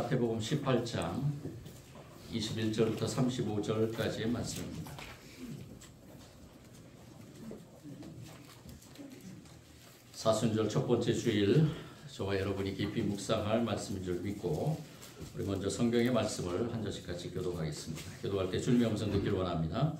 마태복음 18장 21절부터 35절까지의 말씀입니다. 사순절 첫 번째 주일, 저와 여러분이 깊이 묵상할 말씀인 줄 믿고 우리 먼저 성경의 말씀을 한 절씩 같이 교독하겠습니다. 교독할 때 주님의 음성 듣기를 원합니다.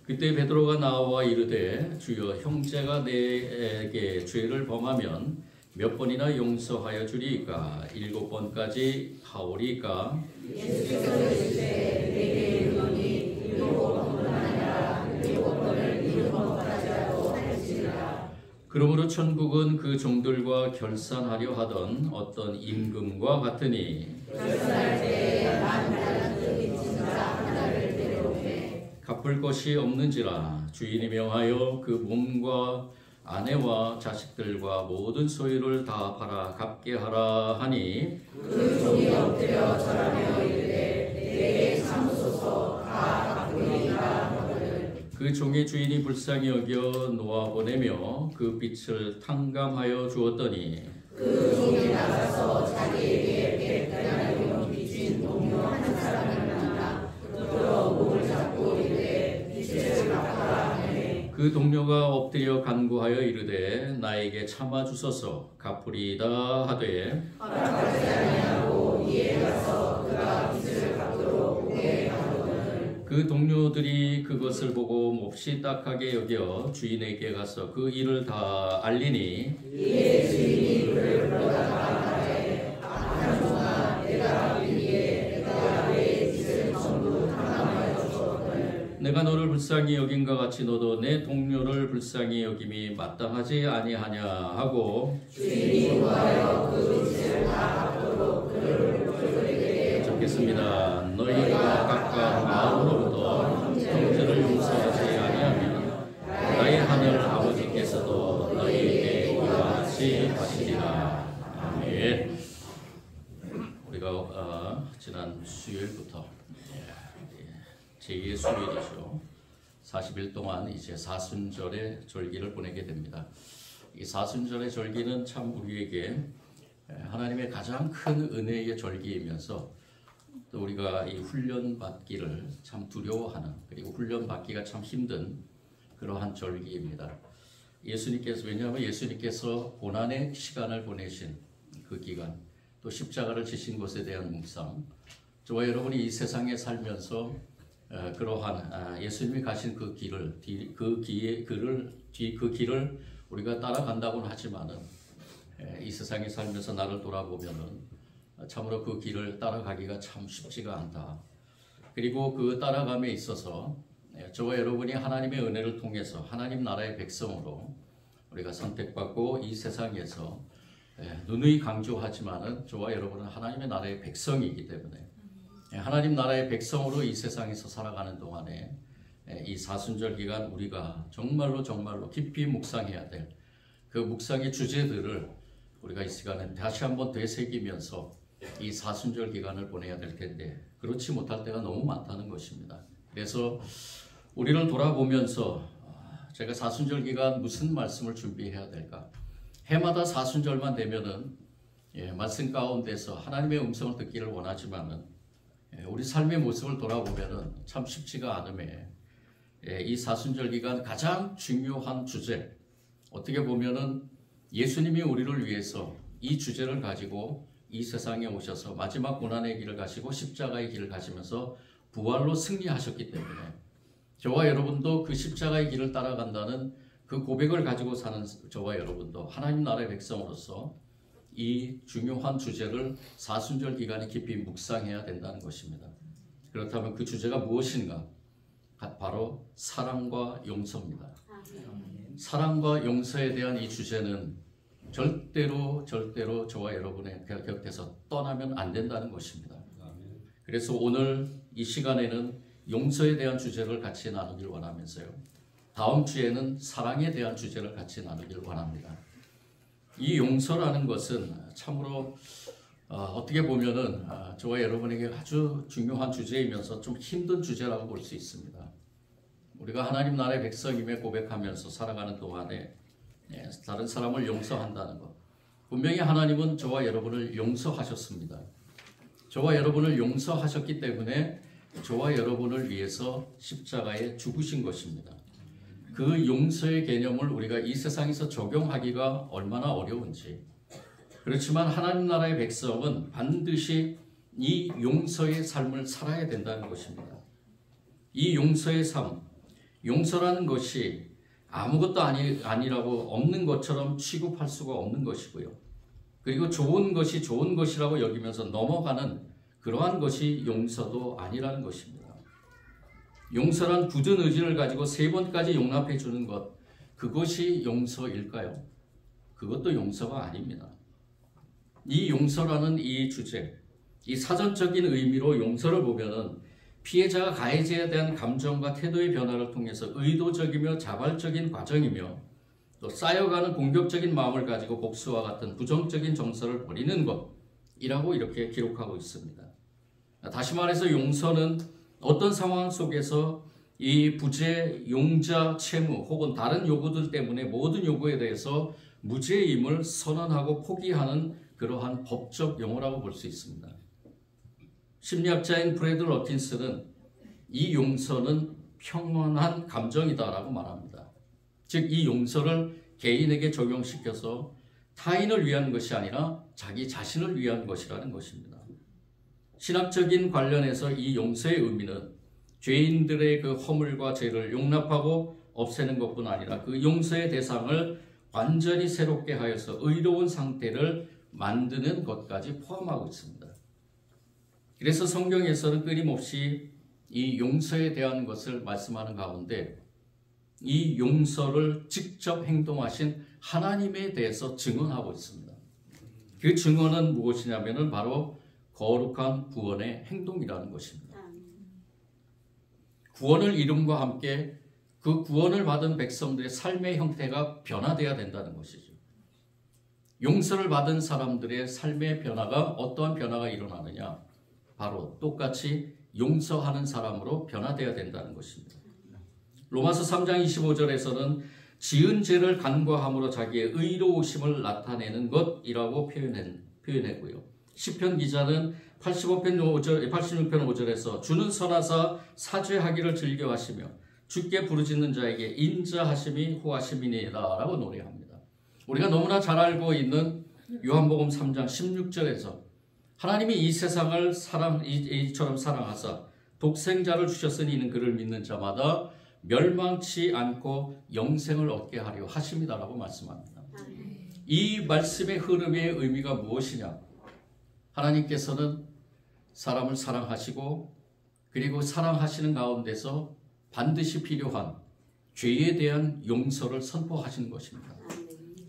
그때 베드로가 나와 이르되 주여, 형제가 내게 죄를 범하면 몇 번이나 용서하여 주리이까? 7번까지 하오리이까? 예수께서 이르시되 내게 이르노니 7번뿐 아니라 7번을 7번까지라도 할지니라. 그러므로 천국은 그 종들과 결산하려 하던 어떤 임금과 같으니 결산할 때에 만 달란트 빚진 자 하나를 데려오매 갚을 것이 없는지라 주인이 명하여 그 몸과 아내와 자식들과 모든 소유를 다 팔아 갚게 하라 하니 그 종이 엎드려 절하며 이르되 내게 참으소서, 다 갚으리이다 하거늘 그 종의 주인이 불쌍히 여겨 놓아보내며 그 빚을 탕감하여 주었더니 그 종이 나가서 자기에게 백달란트를 빚진 동료 한 사람을 만나 붙들어 목을 잡고 이르되 빚을 갚아라 하매 그 동료가 엎드려 간구하여 이르되 나에게 참아 주소서, 갚으리이다 하되 허락하지 아니하고 이에 가서 그가 빚을 갚도록 보게 하거늘 그 동료들이 그것을 보고 몹시 딱하게 여겨 주인에게 가서 그 일을 다 알리니 이에 주인이 그를 불러다가 말하되 악한 종아, 내가 알리기에 내가 내 빚을 전부 탕감하여 주었거늘 내가 너를 불쌍히 여긴과 같이 너도 내 동료를 불쌍히 여김이 마땅하지 아니하냐 하고 주인이 구하여 그 빚을 다 갚도록 그를 불러들이게 적겠습니다. 너희가 각각 마음으로부터 형제를 용서하지 아니하면 나의 하늘 아버지께서도 너희에게 이와 같이 하시리라. 아멘. 우리가 지난 수요일부터 제2의 수요일이죠. 40일 동안 이제 사순절의 절기를 보내게 됩니다. 이 사순절의 절기는 참 우리에게 하나님의 가장 큰 은혜의 절기이면서 또 우리가 이 훈련 받기를 참 두려워하는, 그리고 훈련 받기가 참 힘든 그러한 절기입니다. 왜냐하면 예수님께서 고난의 시간을 보내신 그 기간, 또 십자가를 지신 것에 대한 묵상, 저와 여러분이 이 세상에 살면서 그러한 예수님이 가신 그 길을 우리가 따라간다고는 하지만은 이 세상에 살면서 나를 돌아보면은 참으로 그 길을 따라가기가 참 쉽지가 않다. 그리고 그 따라감에 있어서 저와 여러분이 하나님의 은혜를 통해서 하나님 나라의 백성으로 우리가 선택받고 이 세상에서 누누이 강조하지만은 저와 여러분은 하나님의 나라의 백성이기 때문에 하나님 나라의 백성으로 이 세상에서 살아가는 동안에 이 사순절 기간 우리가 정말로 깊이 묵상해야 될 그 묵상의 주제들을 우리가 이 시간에 다시 한번 되새기면서 이 사순절 기간을 보내야 될 텐데 그렇지 못할 때가 너무 많다는 것입니다. 그래서 우리를 돌아보면서 제가 사순절 기간 무슨 말씀을 준비해야 될까? 해마다 사순절만 되면은 말씀 가운데서 하나님의 음성을 듣기를 원하지만은 우리 삶의 모습을 돌아보면은 참 쉽지가 않음에 이 사순절 기간 가장 중요한 주제, 어떻게 보면은 예수님이 우리를 위해서 이 주제를 가지고 이 세상에 오셔서 마지막 고난의 길을 가시고 십자가의 길을 가시면서 부활로 승리하셨기 때문에 저와 여러분도 그 십자가의 길을 따라간다는 그 고백을 가지고 사는 저와 여러분도 하나님 나라의 백성으로서 이 중요한 주제를 사순절 기간에 깊이 묵상해야 된다는 것입니다. 그렇다면 그 주제가 무엇인가? 바로 사랑과 용서입니다. 사랑과 용서에 대한 이 주제는 절대로 저와 여러분의 곁에서 떠나면 안 된다는 것입니다. 그래서 오늘 이 시간에는 용서에 대한 주제를 같이 나누길 원하면서요, 다음 주에는 사랑에 대한 주제를 같이 나누길 원합니다. 이 용서라는 것은 참으로 어떻게 보면은 저와 여러분에게 아주 중요한 주제이면서 좀 힘든 주제라고 볼 수 있습니다. 우리가 하나님 나라의 백성임에 고백하면서 살아가는 동안에 다른 사람을 용서한다는 것, 분명히 하나님은 저와 여러분을 용서하셨습니다. 저와 여러분을 용서하셨기 때문에 저와 여러분을 위해서 십자가에 죽으신 것입니다. 그 용서의 개념을 우리가 이 세상에서 적용하기가 얼마나 어려운지, 그렇지만 하나님 나라의 백성은 반드시 이 용서의 삶을 살아야 된다는 것입니다. 이 용서의 삶, 용서라는 것이 아무것도 아니라고 없는 것처럼 취급할 수가 없는 것이고요. 그리고 좋은 것이 좋은 것이라고 여기면서 넘어가는 그러한 것이 용서도 아니라는 것입니다. 용서란 굳은 의지를 가지고 3번까지 용납해 주는 것, 그것이 용서일까요? 그것도 용서가 아닙니다. 이 용서라는 이 주제, 이 사전적인 의미로 용서를 보면은 피해자가 가해자에 대한 감정과 태도의 변화를 통해서 의도적이며 자발적인 과정이며 또 쌓여가는 공격적인 마음을 가지고 복수와 같은 부정적인 정서를 버리는 것이라고 이렇게 기록하고 있습니다. 다시 말해서 용서는 어떤 상황 속에서 이 부재, 용자, 채무 혹은 다른 요구들 때문에 모든 요구에 대해서 무죄임을 선언하고 포기하는 그러한 법적 용어라고 볼 수 있습니다. 심리학자인 브래드 러킨스는 이 용서는 평온한 감정이다라고 말합니다. 즉, 이 용서를 개인에게 적용시켜서 타인을 위한 것이 아니라 자기 자신을 위한 것이라는 것입니다. 신학적인 관련해서 이 용서의 의미는 죄인들의 그 허물과 죄를 용납하고 없애는 것뿐 아니라 그 용서의 대상을 완전히 새롭게 하여서 의로운 상태를 만드는 것까지 포함하고 있습니다. 그래서 성경에서는 끊임없이 이 용서에 대한 것을 말씀하는 가운데 이 용서를 직접 행동하신 하나님에 대해서 증언하고 있습니다. 그 증언은 무엇이냐면은 바로 거룩한 구원의 행동이라는 것입니다. 구원을 이룸과 함께 그 구원을 받은 백성들의 삶의 형태가 변화되어야 된다는 것이죠. 용서를 받은 사람들의 삶의 변화가 어떠한 변화가 일어나느냐? 바로 똑같이 용서하는 사람으로 변화되어야 된다는 것입니다. 로마서 3장 25절에서는 지은 죄를 간과함으로 자기의 의로우심을 나타내는 것이라고 표현했고요. 시편 기자는 86편 5절에서 주는 선하사 사죄하기를 즐겨하시며 주께 부르짖는 자에게 인자하심이 후하심이니이다 라고 노래합니다. 우리가 너무나 잘 알고 있는 요한복음 3장 16절에서 하나님이 이 세상을 이처럼 사랑하사 독생자를 주셨으니 이는 그를 믿는 자마다 멸망치 않고 영생을 얻게 하려 하심이다라고 말씀합니다. 이 말씀의 흐름의 의미가 무엇이냐? 하나님께서는 사람을 사랑하시고 그리고 사랑하시는 가운데서 반드시 필요한 죄에 대한 용서를 선포하시는 것입니다.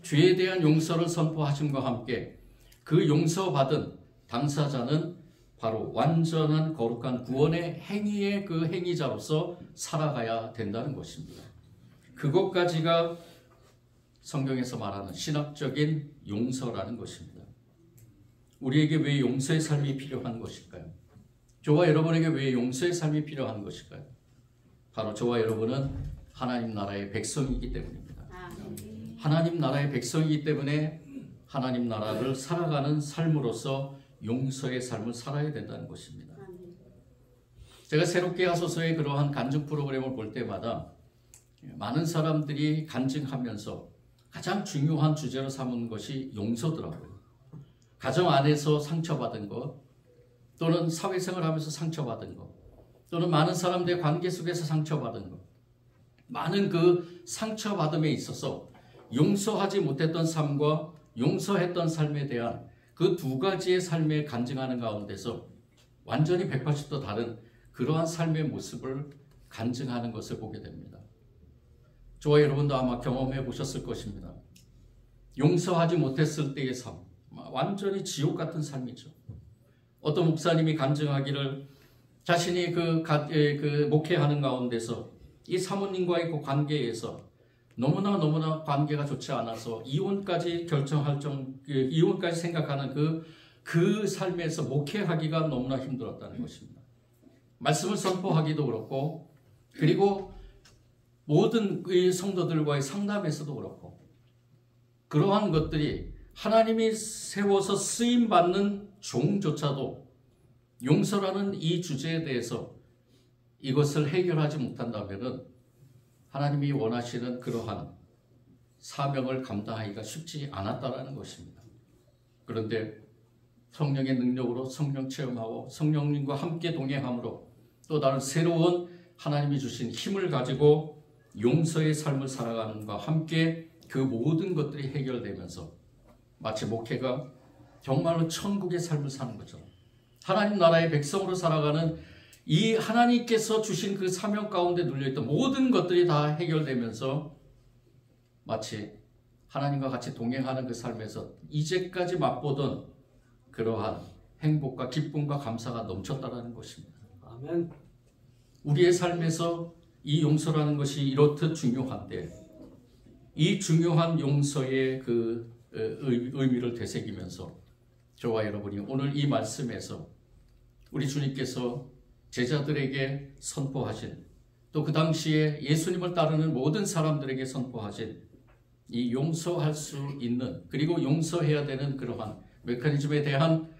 죄에 대한 용서를 선포하심과 함께 그 용서받은 당사자는 바로 완전한 거룩한 구원의 행위의 그 행위자로서 살아가야 된다는 것입니다. 그것까지가 성경에서 말하는 신학적인 용서라는 것입니다. 우리에게 왜 용서의 삶이 필요한 것일까요? 저와 여러분에게 왜 용서의 삶이 필요한 것일까요? 바로 저와 여러분은 하나님 나라의 백성이기 때문입니다. 하나님 나라의 백성이기 때문에 하나님 나라를 살아가는 삶으로서 용서의 삶을 살아야 된다는 것입니다. 제가 새롭게 하소서의 그러한 간증 프로그램을 볼 때마다 많은 사람들이 간증하면서 가장 중요한 주제로 삼은 것이 용서더라고요. 가정 안에서 상처받은 것, 또는 사회생활 하면서 상처받은 것, 또는 많은 사람들의 관계 속에서 상처받은 것, 많은 그 상처받음에 있어서 용서하지 못했던 삶과 용서했던 삶에 대한 그 두 가지의 삶에 간증하는 가운데서 완전히 180도 다른 그러한 삶의 모습을 간증하는 것을 보게 됩니다. 저와 여러분도 아마 경험해 보셨을 것입니다. 용서하지 못했을 때의 삶, 완전히 지옥 같은 삶이죠. 어떤 목사님이 간증하기를 자신이 그 목회하는 가운데서 이 사모님과의 그 관계에서 너무나 관계가 좋지 않아서 이혼까지 이혼까지 생각하는 그 삶에서 목회하기가 너무나 힘들었다는 것입니다. 말씀을 선포하기도 그렇고, 그리고 모든 성도들과의 상담에서도 그렇고, 그러한 것들이 하나님이 세워서 쓰임받는 종조차도 용서라는 이 주제에 대해서 이것을 해결하지 못한다면 하나님이 원하시는 그러한 사명을 감당하기가 쉽지 않았다라는 것입니다. 그런데 성령의 능력으로 성령 체험하고 성령님과 함께 동행함으로 또 다른 새로운 하나님이 주신 힘을 가지고 용서의 삶을 살아가는 것과 함께 그 모든 것들이 해결되면서 마치 목회가 정말로 천국의 삶을 사는 것처럼 하나님 나라의 백성으로 살아가는 이 하나님께서 주신 그 사명 가운데 눌려있던 모든 것들이 다 해결되면서 마치 하나님과 같이 동행하는 그 삶에서 이제까지 맛보던 그러한 행복과 기쁨과 감사가 넘쳤다라는 것입니다. 아멘. 우리의 삶에서 이 용서라는 것이 이렇듯 중요한데 이 중요한 용서의 그 의미를 되새기면서 저와 여러분이 오늘 이 말씀에서 우리 주님께서 제자들에게 선포하신 또 그 당시에 예수님을 따르는 모든 사람들에게 선포하신 이 용서할 수 있는 그리고 용서해야 되는 그러한 메커니즘에 대한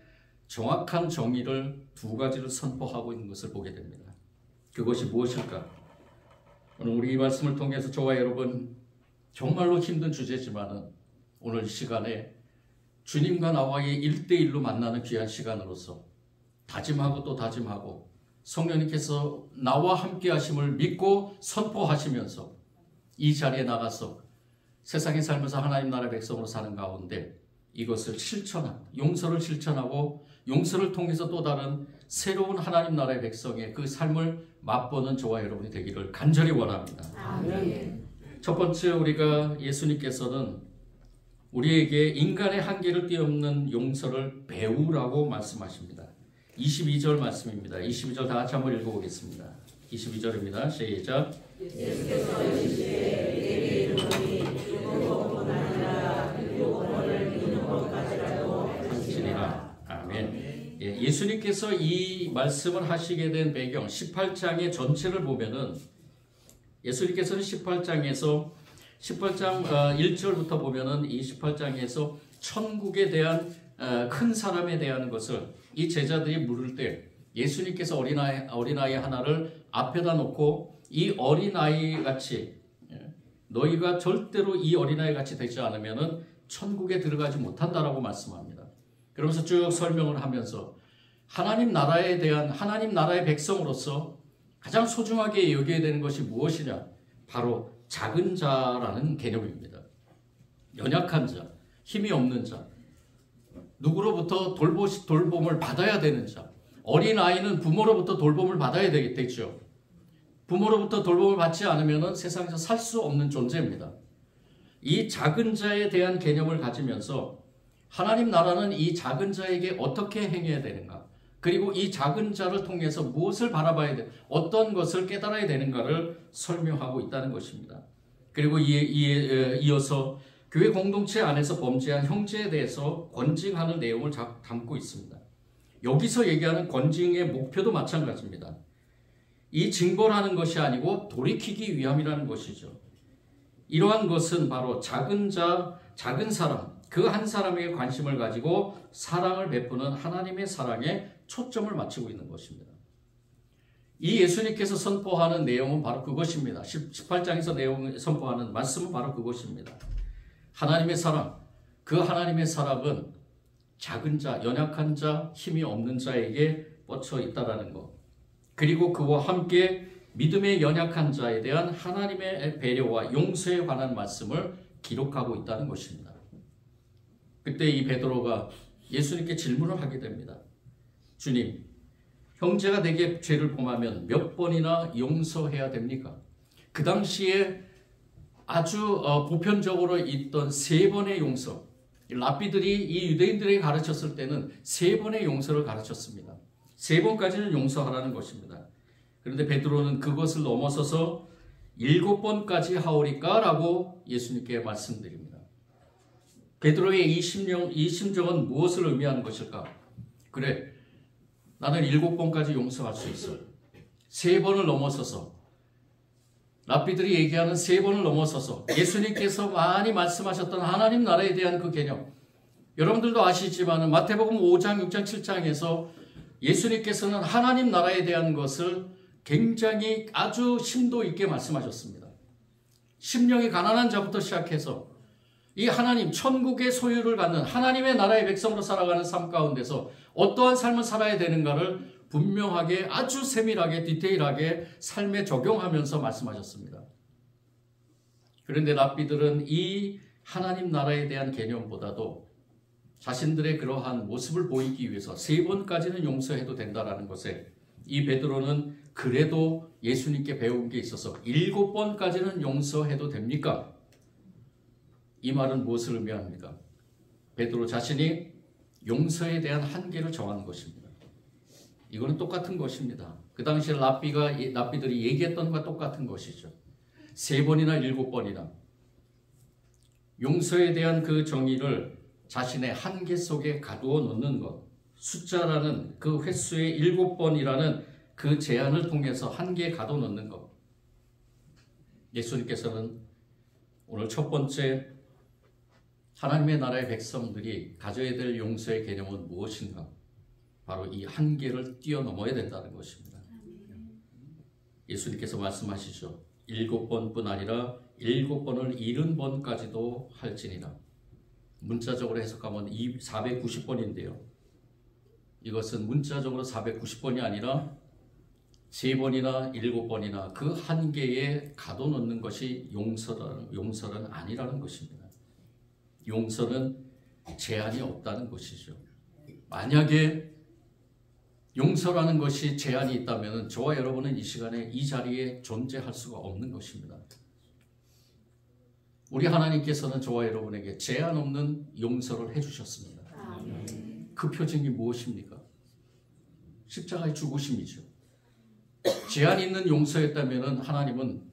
정확한 정의를 두 가지를 선포하고 있는 것을 보게 됩니다. 그것이 무엇일까? 오늘 우리 이 말씀을 통해서 저와 여러분 정말로 힘든 주제지만은 오늘 시간에 주님과 나와의 1대1로 만나는 귀한 시간으로서 다짐하고 또 다짐하고 성령님께서 나와 함께 하심을 믿고 선포하시면서 이 자리에 나가서 세상에 살면서 하나님 나라 백성으로 사는 가운데 이것을 실천하고 용서를 실천하고 용서를 통해서 또 다른 새로운 하나님 나라의 백성의 그 삶을 맛보는 저와 여러분이 되기를 간절히 원합니다. 아멘. 첫 번째 우리가 예수님께서는 우리에게 인간의 한계를 뛰어넘는 용서를 배우라고 말씀하십니다. 22절 말씀입니다. 22절 다 같이 한번 읽어보겠습니다. 22절입니다. 시작. 예수께서 이르시되 내게 이르노니 죽은 아니라 영혼을 믿는 것까지라도 하시리라. 아멘. 예수님께서 이 말씀을 하시게 된 배경 18장의 전체를 보면은 예수님께서는 18장 1절부터 보면은 이 18장에서 천국에 대한 큰 사람에 대한 것을 이 제자들이 물을 때 예수님께서 어린아이 하나를 앞에다 놓고 이 어린아이 같이 너희가 절대로 이 어린아이 같이 되지 않으면은 천국에 들어가지 못한다라고 말씀합니다. 그러면서 쭉 설명을 하면서 하나님 나라에 대한 하나님 나라의 백성으로서 가장 소중하게 여겨야 되는 것이 무엇이냐? 바로 작은 자라는 개념입니다. 연약한 자, 힘이 없는 자, 누구로부터 돌봄을 받아야 되는 자. 어린아이는 부모로부터 돌봄을 받아야 되겠죠. 부모로부터 돌봄을 받지 않으면 세상에서 살 수 없는 존재입니다. 이 작은 자에 대한 개념을 가지면서 하나님 나라는 이 작은 자에게 어떻게 행해야 되는가, 그리고 이 작은 자를 통해서 무엇을 바라봐야 돼, 어떤 것을 깨달아야 되는가를 설명하고 있다는 것입니다. 그리고 이어서 교회 공동체 안에서 범죄한 형제에 대해서 권징하는 내용을 담고 있습니다. 여기서 얘기하는 권징의 목표도 마찬가지입니다. 이 징벌하는 것이 아니고 돌이키기 위함이라는 것이죠. 이러한 것은 바로 작은 자, 작은 사람, 그 한 사람에게 관심을 가지고 사랑을 베푸는 하나님의 사랑에 초점을 맞추고 있는 것입니다. 이 예수님께서 선포하는 내용은 바로 그것입니다. 18장에서 선포하는 말씀은 바로 그것입니다. 하나님의 사랑, 그 하나님의 사랑은 작은 자, 연약한 자, 힘이 없는 자에게 뻗쳐 있다라는 것. 그리고 그와 함께 믿음의 연약한 자에 대한 하나님의 배려와 용서에 관한 말씀을 기록하고 있다는 것입니다. 그때 이 베드로가 예수님께 질문을 하게 됩니다. 주님, 형제가 내게 죄를 범하면 몇 번이나 용서해야 됩니까? 그 당시에 아주 보편적으로 있던 3번의 용서, 랍비들이 이 유대인들에게 가르쳤을 때는 3번의 용서를 가르쳤습니다. 3번까지는 용서하라는 것입니다. 그런데 베드로는 그것을 넘어서서 7번까지 하오리까? 라고 예수님께 말씀드립니다. 베드로의 이 심정은 무엇을 의미하는 것일까? 그래, 나는 7번까지 용서할 수 있어. 3번을 넘어서서, 랍비들이 얘기하는 3번을 넘어서서 예수님께서 많이 말씀하셨던 하나님 나라에 대한 그 개념, 여러분들도 아시지만 마태복음 5장, 6장, 7장에서 예수님께서는 하나님 나라에 대한 것을 굉장히 아주 심도 있게 말씀하셨습니다. 심령이 가난한 자부터 시작해서 이 하나님 천국의 소유를 갖는 하나님의 나라의 백성으로 살아가는 삶 가운데서 어떠한 삶을 살아야 되는가를 분명하게 아주 세밀하게 디테일하게 삶에 적용하면서 말씀하셨습니다. 그런데 랍비들은 이 하나님 나라에 대한 개념보다도 자신들의 그러한 모습을 보이기 위해서 3번까지는 용서해도 된다라는 것에 이 베드로는 그래도 예수님께 배운 게 있어서 7번까지는 용서해도 됩니까? 이 말은 무엇을 의미합니까? 베드로 자신이 용서에 대한 한계를 정하는 것입니다. 이거는 똑같은 것입니다. 그 당시에 랍비들이 얘기했던 것과 똑같은 것이죠. 3번이나 7번이나 용서에 대한 그 정의를 자신의 한계 속에 가두어 놓는 것, 숫자라는 그 횟수의 7번이라는 그 제한을 통해서 한계에 가둬 놓는 것. 예수님께서는 오늘 첫 번째 하나님의 나라의 백성들이 가져야 될 용서의 개념은 무엇인가? 바로 이 한계를 뛰어넘어야 된다는 것입니다. 예수님께서 말씀하시죠. 7번뿐 아니라 7번을 70번까지도 할지니라. 문자적으로 해석하면 490번인데요. 이것은 문자적으로 490번이 아니라 3번이나 7번이나 그 한계에 가둬놓는 것이 용서는 아니라는 것입니다. 용서는 제한이 없다는 것이죠. 만약에 용서라는 것이 제한이 있다면 저와 여러분은 이 시간에 이 자리에 존재할 수가 없는 것입니다. 우리 하나님께서는 저와 여러분에게 제한 없는 용서를 해주셨습니다. 그 표징이 무엇입니까? 십자가의 죽으심이죠. 제한 있는 용서였다면 하나님은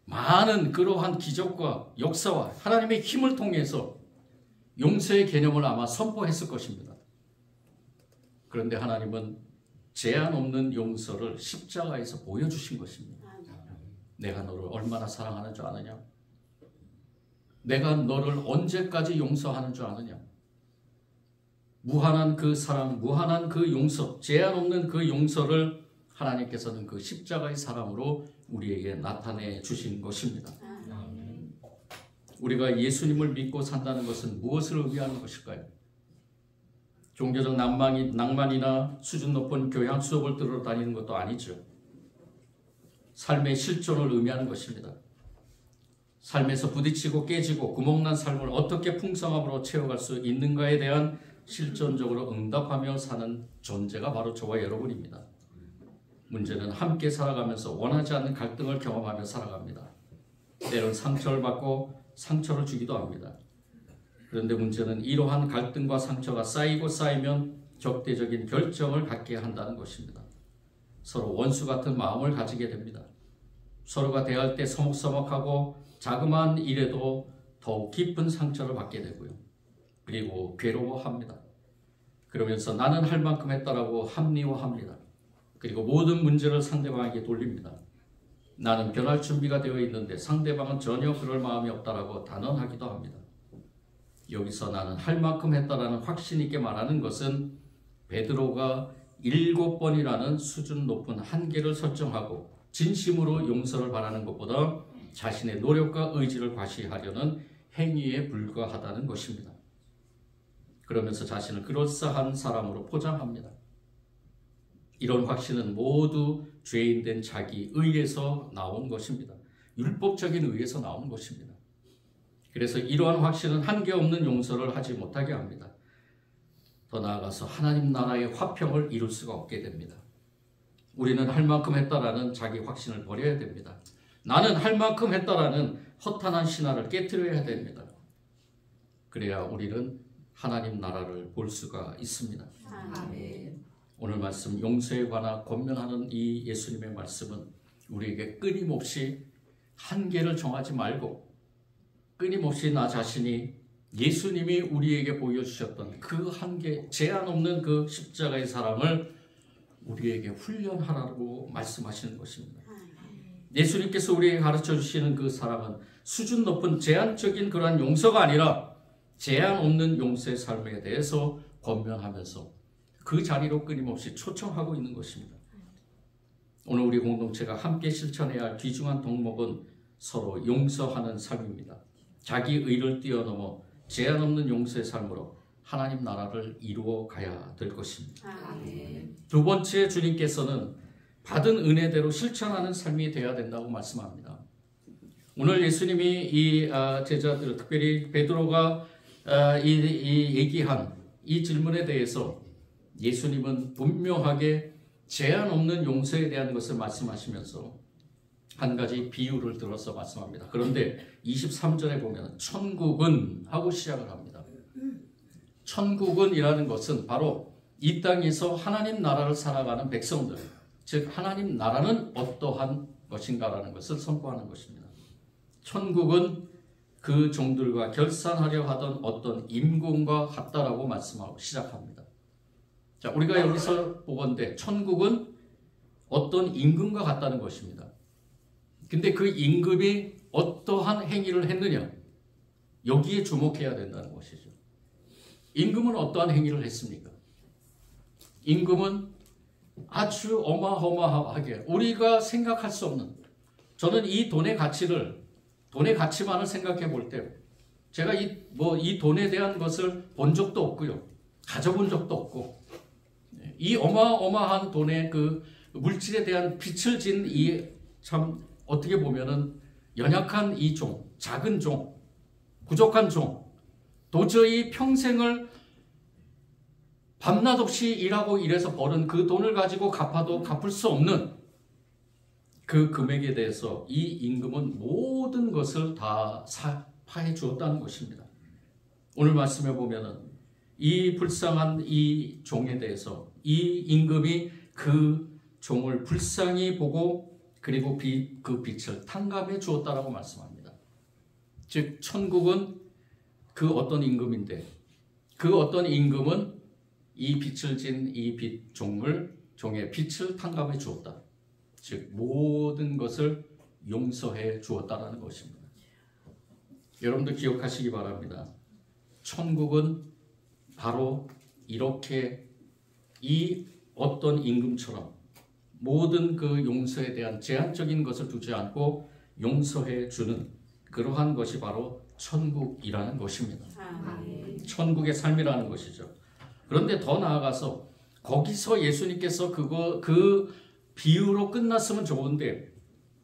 많은 그러한 기적과 역사와 하나님의 힘을 통해서 용서의 개념을 아마 선포했을 것입니다. 그런데 하나님은 제한 없는 용서를 십자가에서 보여주신 것입니다. 내가 너를 얼마나 사랑하는 줄 아느냐? 내가 너를 언제까지 용서하는 줄 아느냐? 무한한 그 사랑, 무한한 그 용서, 제한 없는 그 용서를 하나님께서는 그 십자가의 사랑으로 우리에게 나타내 주신 것입니다. 우리가 예수님을 믿고 산다는 것은 무엇을 의미하는 것일까요? 종교적 낭만이나 수준 높은 교양 수업을 들으러 다니는 것도 아니죠. 삶의 실존을 의미하는 것입니다. 삶에서 부딪히고 깨지고 구멍난 삶을 어떻게 풍성함으로 채워갈 수 있는가에 대한 실존적으로 응답하며 사는 존재가 바로 저와 여러분입니다. 문제는 함께 살아가면서 원하지 않는 갈등을 경험하며 살아갑니다. 때로는 상처를 받고 상처를 주기도 합니다. 그런데 문제는 이러한 갈등과 상처가 쌓이고 쌓이면 적대적인 결정을 갖게 한다는 것입니다. 서로 원수 같은 마음을 가지게 됩니다. 서로가 대할 때 서먹서먹하고 자그마한 일에도 더욱 깊은 상처를 받게 되고요. 그리고 괴로워합니다. 그러면서 나는 할 만큼 했다라고 합리화합니다. 그리고 모든 문제를 상대방에게 돌립니다. 나는 변할 준비가 되어 있는데 상대방은 전혀 그럴 마음이 없다라고 단언하기도 합니다. 여기서 나는 할 만큼 했다라는 확신 있게 말하는 것은 베드로가 7번이라는 수준 높은 한계를 설정하고 진심으로 용서를 바라는 것보다 자신의 노력과 의지를 과시하려는 행위에 불과하다는 것입니다. 그러면서 자신을 그럴싸한 사람으로 포장합니다. 이런 확신은 모두 죄인된 자기 의에서 나온 것입니다. 율법적인 의에서 나온 것입니다. 그래서 이러한 확신은 한계 없는 용서를 하지 못하게 합니다. 더 나아가서 하나님 나라의 화평을 이룰 수가 없게 됩니다. 우리는 할 만큼 했다라는 자기 확신을 버려야 됩니다. 나는 할 만큼 했다라는 허탄한 신화를 깨트려야 됩니다. 그래야 우리는 하나님 나라를 볼 수가 있습니다. 아멘. 오늘 말씀 용서에 관한 권면하는 이 예수님의 말씀은 우리에게 끊임없이 한계를 정하지 말고 끊임없이 나 자신이 예수님이 우리에게 보여주셨던 그 한계, 제한 없는 그 십자가의 사랑을 우리에게 훈련하라고 말씀하시는 것입니다. 예수님께서 우리에게 가르쳐 주시는 그 사랑은 수준 높은 제한적인 그러한 용서가 아니라 제한 없는 용서의 삶에 대해서 권면하면서 그 자리로 끊임없이 초청하고 있는 것입니다. 오늘 우리 공동체가 함께 실천해야 할 귀중한 덕목은 서로 용서하는 삶입니다. 자기 의를 뛰어넘어 제한 없는 용서의 삶으로 하나님 나라를 이루어 가야 될 것입니다. 아멘. 두 번째, 주님께서는 받은 은혜대로 실천하는 삶이 되어야 된다고 말씀합니다. 오늘 예수님이 이 제자들, 특별히 베드로가 이 얘기한 이 질문에 대해서 예수님은 분명하게 제한 없는 용서에 대한 것을 말씀하시면서 한 가지 비유를 들어서 말씀합니다. 그런데 23절에 보면 천국은 하고 시작을 합니다. 천국은이라는 것은 바로 이 땅에서 하나님 나라를 살아가는 백성들, 즉 하나님 나라는 어떠한 것인가라는 것을 선포하는 것입니다. 천국은 그 종들과 결산하려 하던 어떤 임금과 같다라고 말씀하고 시작합니다. 자, 우리가 여기서 보건대 천국은 어떤 임금과 같다는 것입니다. 근데 그 임금이 어떠한 행위를 했느냐, 여기에 주목해야 된다는 것이죠. 임금은 어떠한 행위를 했습니까? 임금은 아주 어마어마하게 우리가 생각할 수 없는, 저는 이 돈의 가치만을 생각해 볼 때 제가 이 돈에 대한 것을 본 적도 없고요, 가져본 적도 없고, 이 어마어마한 돈의 그 물질에 대한 빛을 진 이 참 어떻게 보면은 연약한 이 종, 작은 종, 부족한 종, 도저히 평생을 밤낮 없이 일하고 일해서 벌은 그 돈을 가지고 갚아도 갚을 수 없는 그 금액에 대해서 이 임금은 모든 것을 다 파해 주었다는 것입니다. 오늘 말씀해 보면은 이 불쌍한 이 종에 대해서 이 임금이 그 종을 불쌍히 보고 그리고 그 빛을 탕감해 주었다라고 말씀합니다. 즉 천국은 그 어떤 임금인데 그 어떤 임금은 이 빛을 진 이 종의 빛을 탕감해 주었다. 즉 모든 것을 용서해 주었다라는 것입니다. 여러분들 기억하시기 바랍니다. 천국은 바로 이렇게 이 어떤 임금처럼 모든 그 용서에 대한 제한적인 것을 두지 않고 용서해 주는 그러한 것이 바로 천국이라는 것입니다. 천국의 삶이라는 것이죠. 그런데 더 나아가서 거기서 예수님께서 그 비유로 끝났으면 좋은데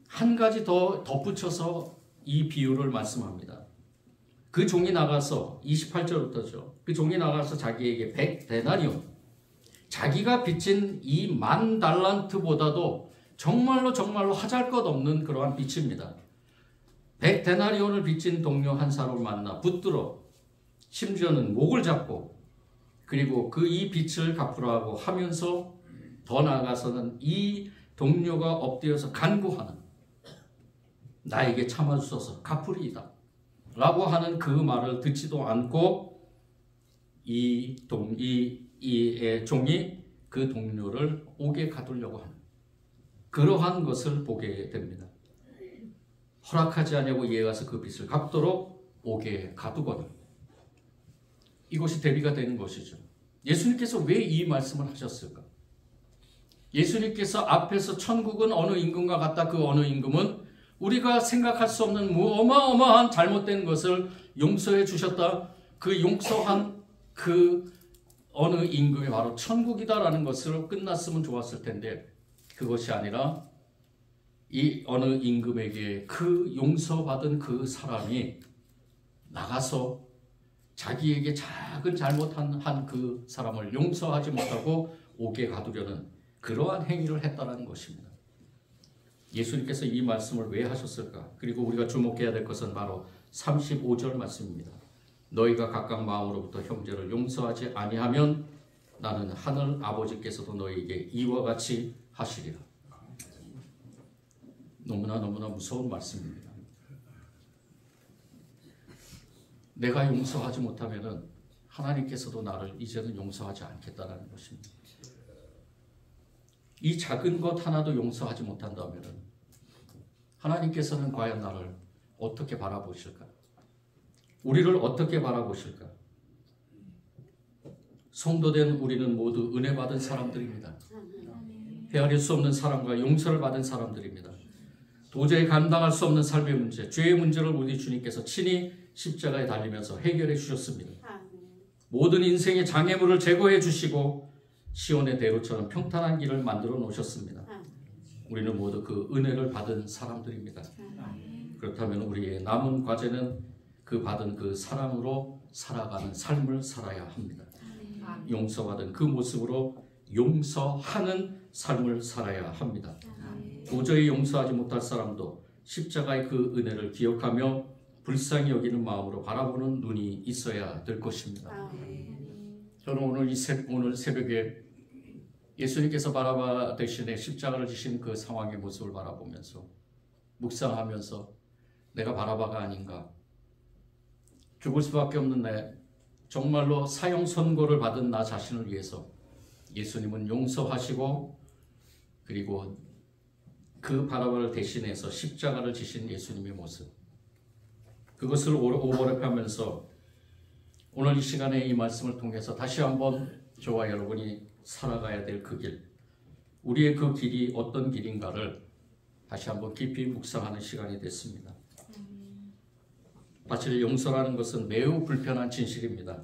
한 가지 더 덧붙여서 이 비유를 말씀합니다. 그 종이 나가서 28절부터죠. 그 종이 나가서 자기에게 100데나리온, 자기가 빚진 이 10,000달란트보다도 정말로 하잘것없는 그러한 빚입니다. 100데나리온을 빚진 동료 한 사람을 만나 붙들어 심지어는 목을 잡고 그리고 이 빚을 갚으라고 하면서 더 나아가서는 이 동료가 엎드려서 간구하는, 나에게 참아주소서 갚으리이다 라고 하는 그 말을 듣지도 않고 이 종이 그 동료를 옥에 가두려고 하는 그러한 것을 보게 됩니다. 허락하지 않냐고 이해가서 그 빚을 갚도록 옥에 가두거든. 이것이 대비가 되는 것이죠. 예수님께서 왜 이 말씀을 하셨을까? 예수님께서 앞에서 천국은 어느 임금과 같다, 그 어느 임금은 우리가 생각할 수 없는 어마어마한 잘못된 것을 용서해 주셨다. 그 용서한 그 어느 임금이 바로 천국이다라는 것으로 끝났으면 좋았을 텐데 그것이 아니라 이 어느 임금에게 그 용서받은 그 사람이 나가서 자기에게 작은 잘못한 그 사람을 용서하지 못하고 옥에 가두려는 그러한 행위를 했다는 것입니다. 예수님께서 이 말씀을 왜 하셨을까? 그리고 우리가 주목해야 될 것은 바로 35절 말씀입니다. 너희가 각각 마음으로부터 형제를 용서하지 아니하면 나는 하늘 아버지께서도 너희에게 이와 같이 하시리라. 너무나 무서운 말씀입니다. 내가 용서하지 못하면 하나님께서도 나를 이제는 용서하지 않겠다는 것입니다. 이 작은 것 하나도 용서하지 못한다면 하나님께서는 과연 나를 어떻게 바라보실까? 우리를 어떻게 바라보실까? 성도된 우리는 모두 은혜 받은 사람들입니다. 헤아릴 수 없는 사랑과 용서를 받은 사람들입니다. 도저히 감당할 수 없는 삶의 문제, 죄의 문제를 우리 주님께서 친히 십자가에 달리면서 해결해 주셨습니다. 모든 인생의 장애물을 제거해 주시고 시온의 대로처럼 평탄한 길을 만들어 놓으셨습니다. 우리는 모두 그 은혜를 받은 사람들입니다. 그렇다면 우리의 남은 과제는 그 받은 그 사랑으로 살아가는 삶을 살아야 합니다. 용서받은 그 모습으로 용서하는 삶을 살아야 합니다. 도저히 용서하지 못할 사람도 십자가의 그 은혜를 기억하며 불쌍히 여기는 마음으로 바라보는 눈이 있어야 될 것입니다. 저는 오늘 새벽에 예수님께서 바라바 대신에 십자가를 지신 그 상황의 모습을 바라보면서 묵상하면서 내가 바라바가 아닌가, 죽을 수밖에 없는 내, 정말로 사형 선고를 받은 나 자신을 위해서 예수님은 용서하시고 그리고 그 바라바를 대신해서 십자가를 지신 예수님의 모습, 그것을 오버랩하면서 오늘 이 시간에 이 말씀을 통해서 다시 한번 저와 여러분이 살아가야 될 그 길, 우리의 그 길이 어떤 길인가를 다시 한번 깊이 묵상하는 시간이 됐습니다. 사실 용서라는 것은 매우 불편한 진실입니다.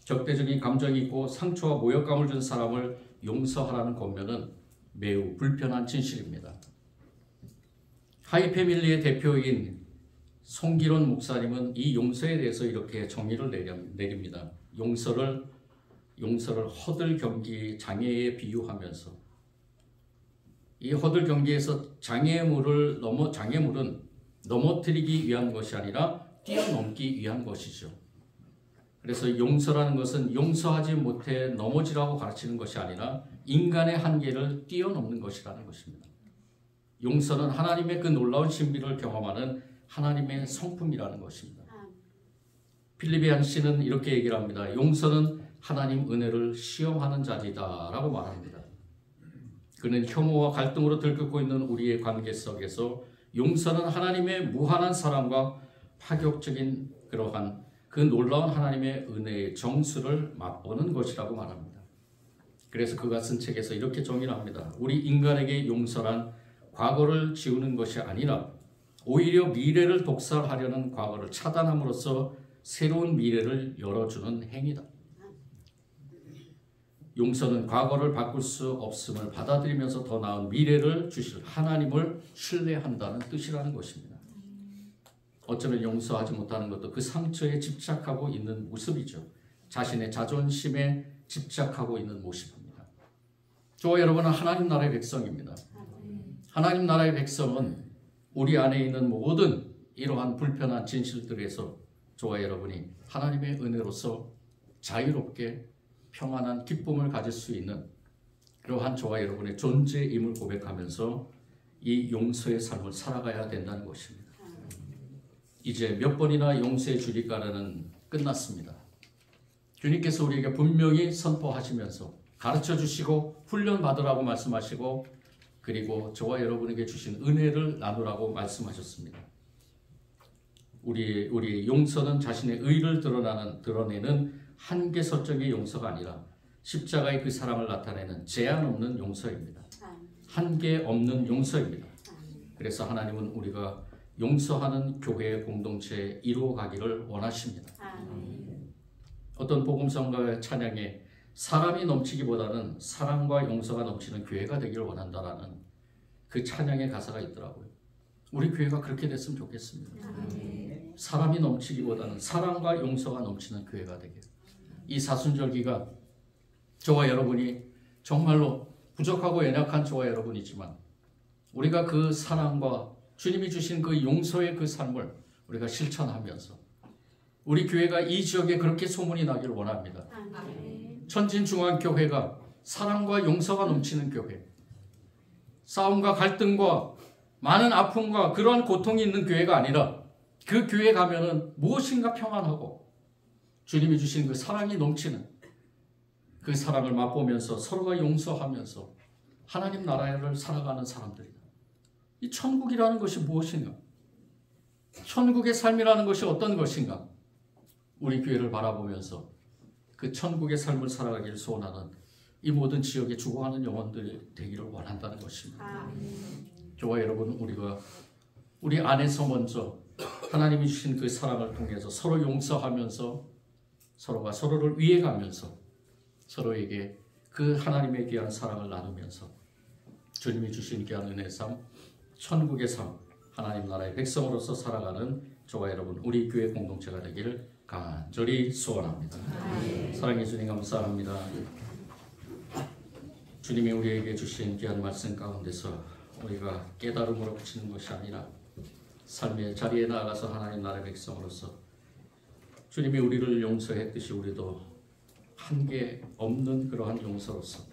적대적인 감정이 있고 상처와 모욕감을 준 사람을 용서하라는 권면은 매우 불편한 진실입니다. 하이패밀리의 대표인 송기론 목사님은 이 용서에 대해서 이렇게 정의를 내립니다. 용서를 허들 경기 장애에 비유하면서 이 허들 경기에서 장애물은 넘어뜨리기 위한 것이 아니라 뛰어넘기 위한 것이죠. 그래서 용서라는 것은 용서하지 못해 넘어지라고 가르치는 것이 아니라 인간의 한계를 뛰어넘는 것이라는 것입니다. 용서는 하나님의 그 놀라운 신비를 경험하는 하나님의 성품이라는 것입니다. 필리비안 씨는 이렇게 얘기를 합니다. 용서는 하나님 은혜를 시험하는 자리다 라고 말합니다. 그는 혐오와 갈등으로 들끓고 있는 우리의 관계 속에서 용서는 하나님의 무한한 사랑과 파격적인 그러한 그 놀라운 하나님의 은혜의 정수를 맛보는 것이라고 말합니다. 그래서 그가 쓴 책에서 이렇게 정의를 합니다. 우리 인간에게 용서란 과거를 지우는 것이 아니라 오히려 미래를 독살하려는 과거를 차단함으로써 새로운 미래를 열어주는 행위다. 용서는 과거를 바꿀 수 없음을 받아들이면서 더 나은 미래를 주실 하나님을 신뢰한다는 뜻이라는 것입니다. 어쩌면 용서하지 못하는 것도 그 상처에 집착하고 있는 모습이죠. 자신의 자존심에 집착하고 있는 모습입니다. 저와 여러분은 하나님 나라의 백성입니다. 하나님 나라의 백성은 우리 안에 있는 모든 이러한 불편한 진실들에서 저와 여러분이 하나님의 은혜로서 자유롭게 평안한 기쁨을 가질 수 있는 그러한 저와 여러분의 존재임을 고백하면서 이 용서의 삶을 살아가야 된다는 것입니다. 이제 몇 번이나 용서의 주리가는 끝났습니다. 주님께서 우리에게 분명히 선포하시면서 가르쳐 주시고 훈련 받으라고 말씀하시고 그리고 저와 여러분에게 주신 은혜를 나누라고 말씀하셨습니다. 우리 용서는 자신의 의를 드러내는 한계 설정의 용서가 아니라 십자가의 그 사랑을 나타내는 제한 없는 용서입니다. 한계 없는 용서입니다. 그래서 하나님은 우리가 용서하는 교회의 공동체에 이루어가기를 원하십니다. 어떤 복음성가의 찬양에 사람이 넘치기보다는 사랑과 용서가 넘치는 교회가 되기를 원한다라는 그 찬양의 가사가 있더라고요. 우리 교회가 그렇게 됐으면 좋겠습니다. 사람이 넘치기보다는 사랑과 용서가 넘치는 교회가 되길. 이 사순절기가 저와 여러분이 정말로 부족하고 연약한 저와 여러분이지만 우리가 그 사랑과 주님이 주신 그 용서의 그 삶을 우리가 실천하면서 우리 교회가 이 지역에 그렇게 소문이 나기를 원합니다. 천진중앙교회가 사랑과 용서가 넘치는 교회, 싸움과 갈등과 많은 아픔과 그러한 고통이 있는 교회가 아니라 그 교회에 가면은 무엇인가 평안하고 주님이 주신 그 사랑이 넘치는 그 사랑을 맛보면서 서로가 용서하면서 하나님 나라를 살아가는 사람들이다. 이 천국이라는 것이 무엇인가? 천국의 삶이라는 것이 어떤 것인가? 우리 교회를 바라보면서 그 천국의 삶을 살아가기를 소원하는 이 모든 지역에 죽어가는 영혼들이 되기를 원한다는 것입니다. 저와 여러분, 우리 안에서 먼저 하나님이 주신 그 사랑을 통해서 서로 용서하면서 서로가 서로를 위해가면서 서로에게 그 하나님의 귀한 사랑을 나누면서 주님이 주신 귀한 은혜의 삶, 천국의 삶, 하나님 나라의 백성으로서 살아가는 저와 여러분, 우리 교회 공동체가 되기를 간절히 소원합니다. 사랑해 주님 감사합니다. 주님이 우리에게 주신 귀한 말씀 가운데서 우리가 깨달음으로 그치는 것이 아니라 삶의 자리에 나아가서 하나님 나라의 백성으로서 주님이 우리를 용서했듯이 우리도 한계 없는 그러한 용서로서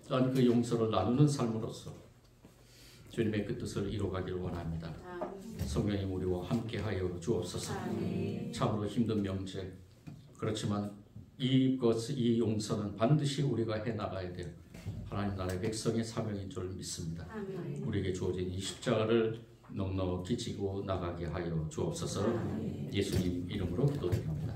또한 그 용서를 나누는 삶으로서 주님의 그 뜻을 이루어가기를 원합니다. 성령님 우리와 함께하여 주옵소서. 참으로 힘든 명제, 그렇지만 이 용서는 반드시 우리가 해나가야 될 하나님 나라의 백성의 사명인 줄 믿습니다. 우리에게 주어진 이 십자가를 넉넉히 지고 나가게 하여 주옵소서. 예수님 이름으로 기도드립니다.